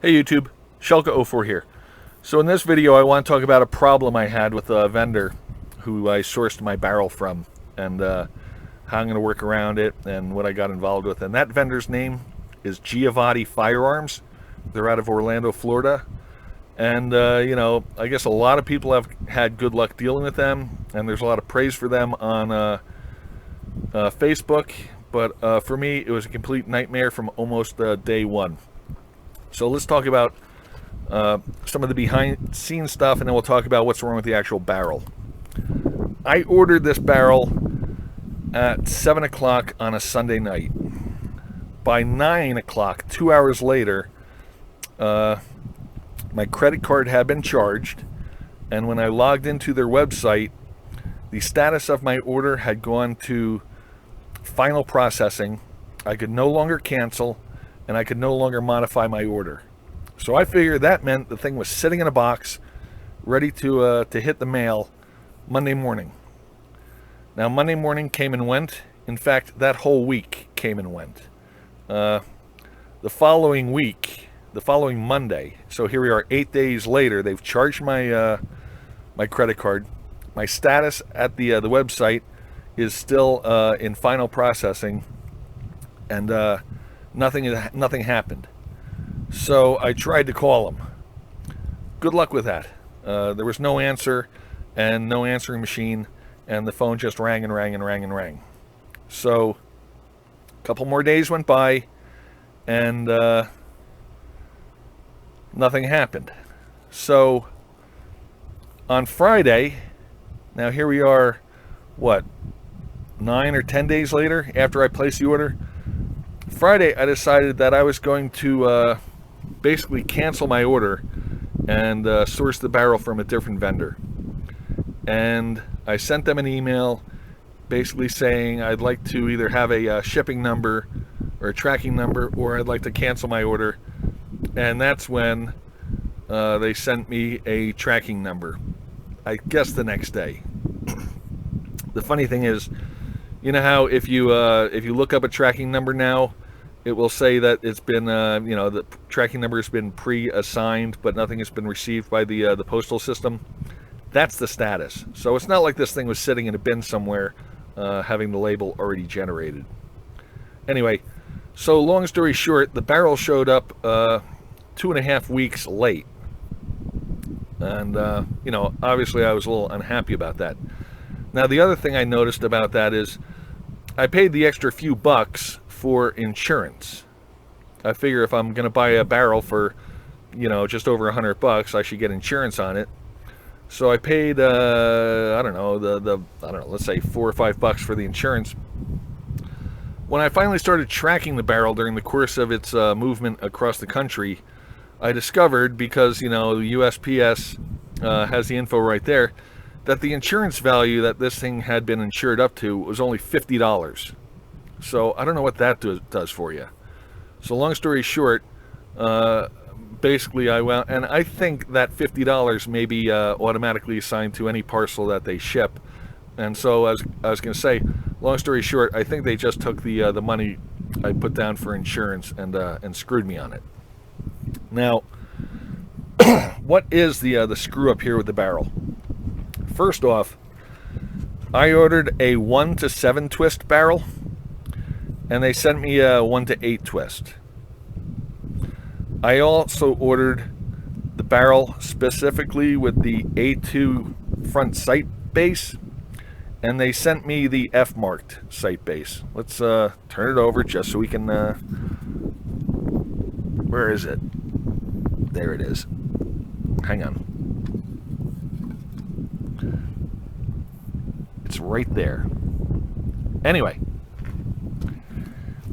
Hey YouTube, Shelka04 here. So in this video I want to talk about a problem I had with a vendor who I sourced my barrel from, and how I'm going to work around it and what I got involved with. And that vendor's name is Givati Firearms. They're out of Orlando, Florida. And I guess a lot of people have had good luck dealing with them, and there's a lot of praise for them on Facebook. But for me, it was a complete nightmare from almost day one. So let's talk about some of the behind-the-scenes stuff, and then we'll talk about what's wrong with the actual barrel. I ordered this barrel at 7 o'clock on a Sunday night. By 9 o'clock, 2 hours later, my credit card had been charged, and when I logged into their website, the status of my order had gone to final processing. I could no longer cancel, and I could no longer modify my order. So I figured that meant the thing was sitting in a box, ready to hit the mail Monday morning. Now Monday morning came and went. In fact, that whole week came and went. The following Monday, so here we are 8 days later, they've charged my my credit card. My status at the website is still in final processing, and nothing happened. So I tried to call them. Good luck with that. There was no answer and no answering machine, and the phone just rang and rang and rang and rang. So a couple more days went by, and nothing happened. So on Friday, now here we are, what, 9 or 10 days later after I placed the order. Friday, I decided that I was going to basically cancel my order and source the barrel from a different vendor. And I sent them an email basically saying I'd like to either have a shipping number or a tracking number, or I'd like to cancel my order. And that's when they sent me a tracking number, I guess the next day. The funny thing is, you know how if you look up a tracking number now, it will say that it's been, the tracking number has been pre-assigned, but nothing has been received by the postal system. That's the status. So it's not like this thing was sitting in a bin somewhere, having the label already generated. Anyway, so long story short, the barrel showed up 2.5 weeks late. And, obviously I was a little unhappy about that. Now, the other thing I noticed about that is I paid the extra few bucks for insurance. I figure if I'm going to buy a barrel for, just over $100, I should get insurance on it. So I paid, let's say $4 or $5 for the insurance. When I finally started tracking the barrel during the course of its movement across the country, I discovered, because, the USPS has the info right there, that the insurance value that this thing had been insured up to was only $50. So I don't know what that does for you. So long story short, basically I went, and I think that $50 may be automatically assigned to any parcel that they ship. And so I was going to say, long story short, I think they just took the money I put down for insurance and screwed me on it. Now, what is the screw up here with the barrel? First off, I ordered a 1 to 7 twist barrel, and they sent me a 1 to 8 twist. I also ordered the barrel specifically with the A2 front sight base, and they sent me the F-marked sight base. Let's turn it over just so we can... where is it? There it is. Hang on. It's right there. Anyway,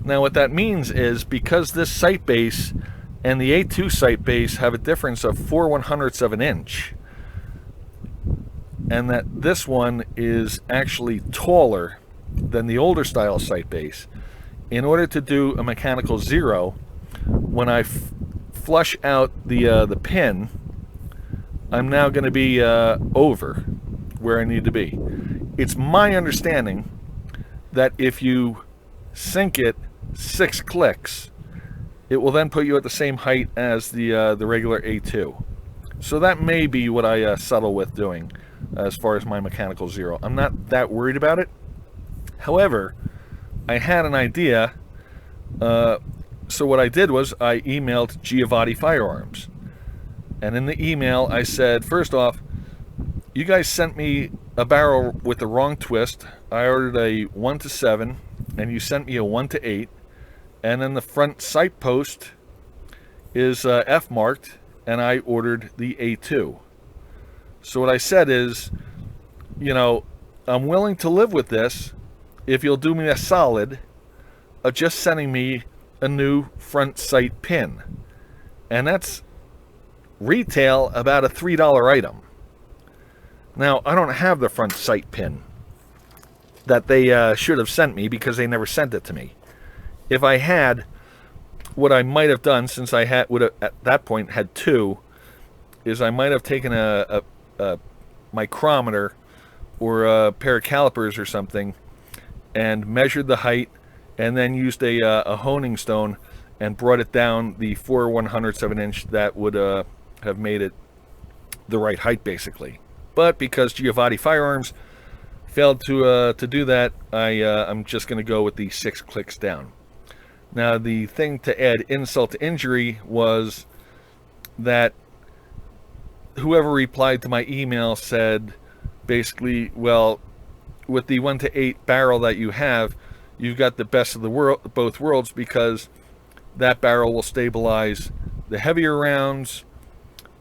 now what that means is, because this sight base and the A2 sight base have a difference of 4/100ths of an inch, and that this one is actually taller than the older style sight base, in order to do a mechanical zero, when I flush out the pin, I'm now going to be over where I need to be. It's my understanding that if you sync it 6 clicks, it will then put you at the same height as the regular A2. So that may be what I settle with doing as far as my mechanical zero. I'm not that worried about it. However, I had an idea. So what I did was I emailed Givati Firearms. And in the email I said, first off, you guys sent me a barrel with the wrong twist. I ordered a 1-7 and you sent me a 1-8. And then the front sight post is F marked and I ordered the A2. So what I said is, you know, I'm willing to live with this if you'll do me a solid of just sending me a new front sight pin. And that's retail about a $3 item. Now, I don't have the front sight pin that they should have sent me because they never sent it to me. If I had, what I might have done, since I would have at that point had two, is I might have taken a micrometer or a pair of calipers or something and measured the height and then used a honing stone and brought it down the 4/100ths of an inch. That would have made it the right height, basically. But because Givati Firearms failed to do that, I'm just going to go with the 6 clicks down. Now, the thing to add insult to injury was that whoever replied to my email said, basically, well, with the 1-8 barrel that you have, you've got the best of the both worlds, because that barrel will stabilize the heavier rounds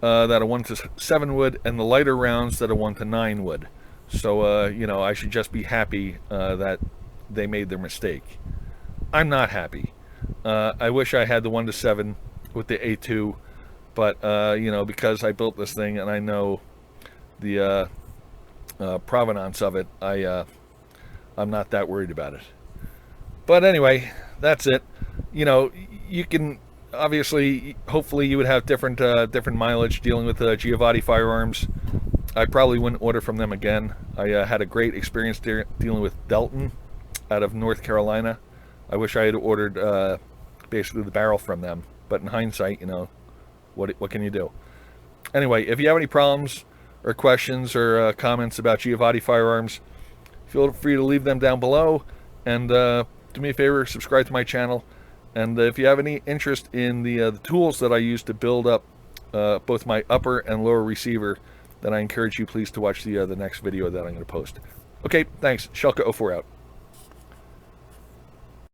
that a 1-7 would, and the lighter rounds that a 1-9 would. So, you know, I should just be happy that they made their mistake. I'm not happy. I wish I had the 1-7 with the A2, but, you know, because I built this thing and I know the provenance of it, I'm not that worried about it. But anyway, that's it. You know, you can obviously, hopefully you would have different mileage dealing with Givati Firearms. I probably wouldn't order from them again. I had a great experience dealing with Delton out of North Carolina. I wish I had ordered basically the barrel from them, but in hindsight, you know, what can you do? Anyway, if you have any problems or questions or comments about Givati Firearms, feel free to leave them down below, and do me a favor, subscribe to my channel. And if you have any interest in the tools that I use to build up both my upper and lower receiver, then I encourage you please to watch the next video that I'm going to post. Okay, thanks. Shelka04 out.